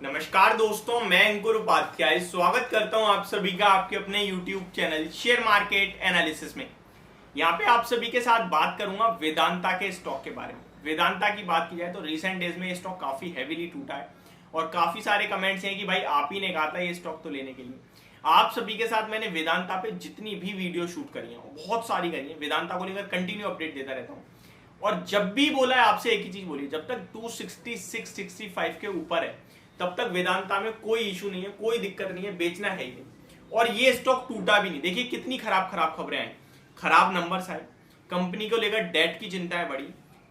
नमस्कार दोस्तों, मैं अंकुर उपाध्याय स्वागत करता हूं आप सभी का आपके अपने YouTube channel share market analysis में। यहां पे आप सभी के साथ बात करूंगा वेदांता के स्टॉक के बारे में। वेदांता की बात की जाए तो रिसेंट डेज में ये स्टॉक काफी हैवीली टूटा है और काफी सारे कमेंट्स हैं कि भाई आप ही ने कहा था ये स्टॉक तो लेने के लिए। आप सभी के साथ मैंने वेदांता पे जितनी भी वीडियो शूट करी है बहुत सारी करी है, वेदांता को लेकर कंटिन्यू अपडेट देता रहता हूँ। और जब भी बोला है आपसे एक ही चीज बोली, जब तक 266-65 के ऊपर है तब तक वेदांता में कोई इशू नहीं है, कोई दिक्कत नहीं है, बेचना है ही नहीं। और ये स्टॉक टूटा भी नहीं। देखिए कितनी खराब खराब खबरें आई, खराब नंबर्स आए, कंपनी को लेकर डेट की चिंताएं बढ़ी,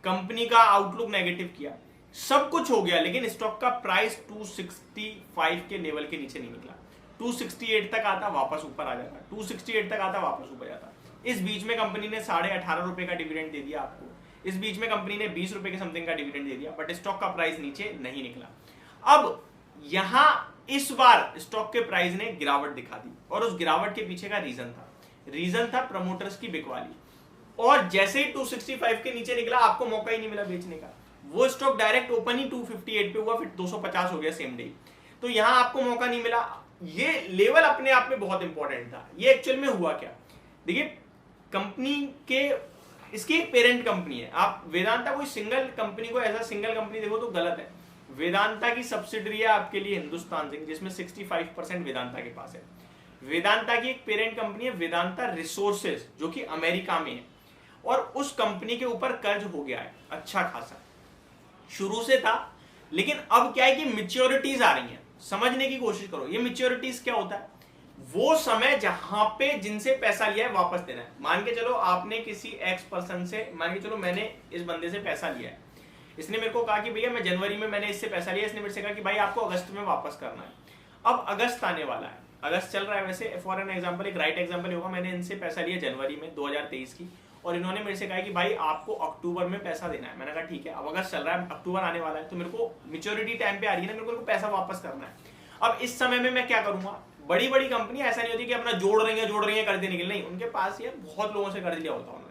कंपनी का आउटलुक नेगेटिव किया, सब कुछ हो गया, लेकिन स्टॉक का प्राइस 265 के लेवल के नीचे नहीं निकला। 268 तक आता वापस ऊपर आ जाता, 268 तक आता वापस ऊपर जाता। इस बीच में कंपनी ने 18.5 का डिविडेंड दे दिया आपको, इस बीच में कंपनी ने 20 रुपए के समथिंग का डिविडेंड दे दिया, बट स्टॉक का प्राइस नीचे नहीं निकला। अब यहां इस बार स्टॉक के प्राइस ने गिरावट दिखा दी और उस गिरावट के पीछे का रीजन था प्रमोटर्स की बिकवाली। और जैसे ही 265 के नीचे निकला आपको मौका ही नहीं मिला बेचने का। वो स्टॉक डायरेक्ट ओपन ही 258 पे हुआ, फिर 250 हो गया सेम डे। तो यहां आपको मौका नहीं मिला। ये लेवल अपने आप में बहुत इंपॉर्टेंट था। ये एक्चुअल में हुआ क्या, देखिए कंपनी के इसकी एक पेरेंट कंपनी है। आप वेदांता कोई सिंगल कंपनी को एज अ सिंगल कंपनी देखो तो गलत है। वेदांता की सब्सिडरी है आपके लिए हिंदुस्तान जिंक, जिसमें 65% वेदांता के पास है। वेदांता की एक पेरेंट कंपनी है वेदांता रिसोर्सेज, जो कि अमेरिका में है, और उस कंपनी के ऊपर कर्ज हो गया है अच्छा खासा, शुरू से था। लेकिन अब क्या है कि मैच्योरिटीज आ रही हैं। समझने की कोशिश करो, ये मैच्योरिटीज क्या होता है, वो समय जहां पे जिनसे पैसा लिया है वापस देना है। मान के चलो आपने किसी एक्स पर्सन से, मान के चलो मैंने इस बंदे से पैसा लिया है, इसने मेरे को कहा कि भैया मैं जनवरी में मैंने इससे पैसा लिया, इसने मेरे से कहा कि भाई आपको अगस्त में वापस करना है। अब अगस्त आने वाला है, अगस्त चल रहा है। वैसे फॉर एन एग्जांपल, एक राइट एग्जांपल होगा, मैंने इनसे पैसा लिया जनवरी में 2023 की, और इन्होंने मेरे से कहा कि भाई आपको अक्टूबर में पैसा देना है। मैंने कहा ठीक है। अब अगस्त चल रहा है, अक्टूबर आने वाला है, तो मेरे को मैच्योरिटी टाइम पे आ रही है ना, मेरे को पैसा वापस करना है। अब इस समय में मैं क्या करूंगा, बड़ी बड़ी कंपनी ऐसा नहीं होती कि अपना जोड़ रही है कर देने के लिए, नहीं, उनके पास ये बहुत लोगों से कर लिया होता है,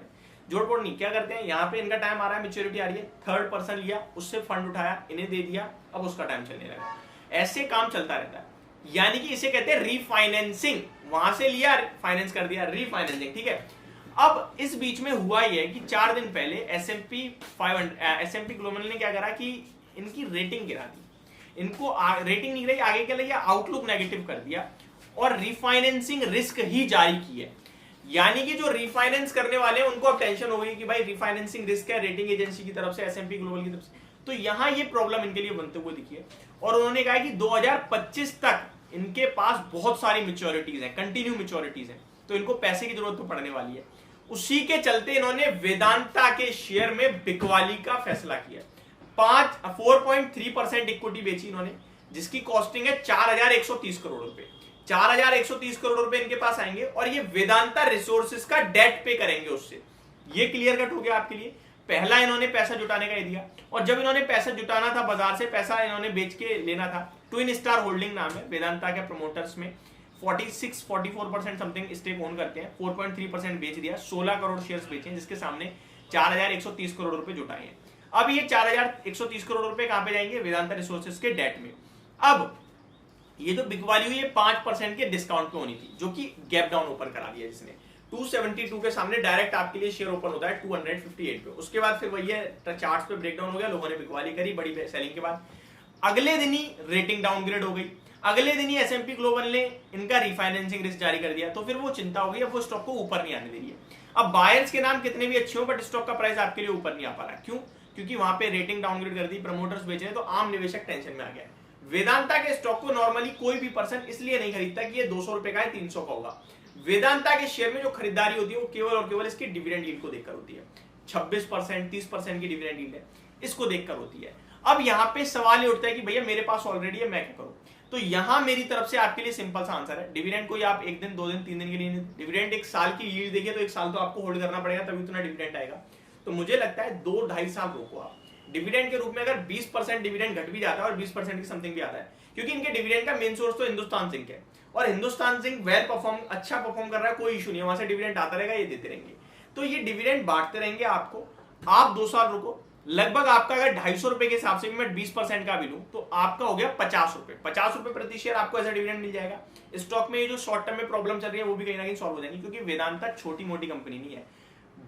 जोड़पोड़ नहीं। क्या करते हैं, यहाँ पे इनका टाइम आ रहा है, मैच्योरिटी आ रही है, थर्ड पर्सन लिया, उससे फंड उठाया, इन्हें दे दिया, अब उसका टाइम चलने लगा। ऐसे काम चलता रहता है, यानी कि इसे कहते हैं रीफाइनेंसिंग। वहां से लिया, फाइनेंस कर दिया, रीफाइनेंसिंग, ठीक है। अब इस बीच में हुआ यह है कि 4 दिन पहले एसएमपी ग्लोबल ने क्या करा कि इनकी रेटिंग गिरा दी, इनको रेटिंग नहीं रही आगे के लिए, आउटलुक नेगेटिव कर दिया और रीफाइनेंसिंग रिस्क ही जारी की है। यानी कि जो रीफाइनेंस करने वाले हैं उनको अब टेंशन हो गई कि भाई रीफाइनेंसिंग रिस्क है रेटिंग एजेंसी की तरफ से, एसएमपी ग्लोबल की तरफ से। तो यहां ये प्रॉब्लम इनके लिए बनते हुए दिखी है। और उन्होंने कहा कि 2025 तक इनके पास बहुत सारी मैच्योरिटीज हैं, कंटिन्यू मैच्योरिटीज हैं, तो इनको पैसे की जरूरत तो पड़ने वाली है। उसी के चलते इन्होंने वेदांता के शेयर में बिकवाली का फैसला किया। 4.3% इक्विटी बेची इन्होंने, जिसकी कॉस्टिंग है 4130 करोड़ रुपए। 4130 करोड़ रुपए इनके पास आएंगे और ये वेदांता रिसोर्सेज का डेट पे करेंगे उससे। ये क्लियर कट हो गया आपके लिए। पहला इन्होंने पैसा जुटाने का दिया, और जब इन्होंने पैसा जुटाना था बाजार से, पैसा इन्होंने बेच के लेना था। ट्विन स्टार होल्डिंग नाम है वेदांता के प्रमोटर्स में, 44% समथिंग स्टेक ओन करते हैं, 4.3% बेच दिया, 16 करोड़ शेयर्स बेचे हैं, जिसके सामने 4130 करोड़ रुपए जुटाए हैं। अब ये 4130 करोड़ रुपए कहां पे जाएंगे, वेदांता रिसोर्सेज के डेट में। अब ये जो बिकवाली हुई है 5% के डिस्काउंट पे होनी थी, जो कि गैप डाउन ओपन करा दिया जिसने। 272 के सामने डायरेक्ट आपके लिए शेयर ओपन होता है 258 पे। उसके बाद फिर वही है, चार्ट्स पे ब्रेकडाउन हो गया, लोगों ने बिकवाली करी बड़ी सेलिंग के बाद। अगले दिन ही रेटिंग डाउनग्रेड हो गई, अगले दिन ही एसएमपी ग्लोबल ने इनका रिफाइनेंसिंग रिस्क जारी कर दिया। तो फिर वो चिंता हो गई, अब वो स्टॉक को ऊपर नहीं आने दे रही है। अब बायर्स के नाम कितने भी अच्छे हो, बट स्टॉक का प्राइस आपके लिए ऊपर नहीं आ पा रहा। क्यों? क्योंकि वहां पे रेटिंग डाउनग्रेड कर दी, प्रमोटर्स बेच रहे, तो आम निवेशक टेंशन में आ गया। वेदांता के स्टॉक को नॉर्मली कोई भी पर्सन इसलिए नहीं खरीदता कि ये 200 रुपए का है, 300 का होगा। वेदांता के शेयर में जो खरीदारी होती है वो केवल और केवल इसकी डिविडेंड यील्ड को देखकर होती है। 26%, 30% की डिविडेंड यील्ड है, इसको देखकर होती है। अब यहाँ पे सवाल ये उठता है कि भैया मेरे पास ऑलरेडी है, मैं क्या करूं? तो यहां मेरी तरफ से आपके लिए सिंपल सा आंसर है, डिविडेंड कोई आप 1 दिन 2 दिन 3 दिन के लिए नहीं, डिविडेंड 1 साल की यील्ड देखिए तो 1 साल तो आपको होल्ड करना पड़ेगा, तभी उतना डिविडेंड आएगा। तो मुझे लगता है 2-2.5 साल रोको आप डिविडेंड के रूप में। अगर 20% डिविडेंड घट भी जाता है और 20% की समथिंग भी आता है, क्योंकि इनके डिविडेंड का मेन सोर्स तो हिंदुस्तान जिंक है, और हिंदुस्तान जिंक वेल परफॉर्म, अच्छा परफॉर्म कर रहा है, कोई इशू नहीं है, वहां से डिविडेंड आता रहेगा, ये देते रहेंगे। तो ये डिविडेंड बांटते रहेंगे आपको। आप 2 साल रुको, लगभग आपका अगर 250 रुपए के हिसाब से भी मैं 20% का भी लूं तो आपका हो गया 50 रुपए प्रति शेयर आपको ऐसा डिविडेंड मिल जाएगा। स्टॉक में ये जो शॉर्ट टर्म में प्रॉब्लम चल रही है वो भी कहीं ना कहीं सॉल्व हो जाएगी, क्योंकि वेदांता छोटी मोटी कंपनी नहीं है,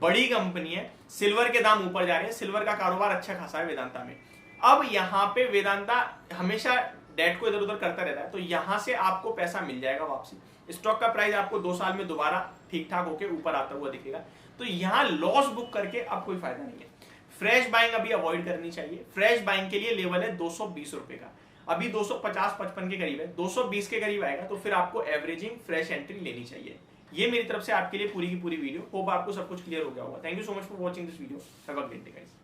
बड़ी कंपनी है। सिल्वर के दाम ऊपर जा रहे हैं, सिल्वर का कारोबार अच्छा खासा है वेदांता में। अब यहाँ पे वेदांता हमेशा डेट को इधर उधर करता रहता है, तो यहां से आपको पैसा मिल जाएगा वापसी। स्टॉक का प्राइस आपको 2 साल में दोबारा ठीक ठाक होकर ऊपर आता हुआ दिखेगा। तो यहाँ लॉस बुक करके अब कोई फायदा नहीं है। फ्रेश बाइंग अभी अवॉइड करनी चाहिए। फ्रेश बाइंग के लिए लेवल है 220 रुपए का, अभी 250-55 के करीब है, 220 के करीब आएगा तो फिर आपको एवरेजिंग फ्रेश एंट्री लेनी चाहिए। ये मेरी तरफ से आपके लिए पूरी की पूरी वीडियो। होप आपको सब कुछ क्लियर हो गया होगा। Thank you so much for watching this video. Have a great day guys.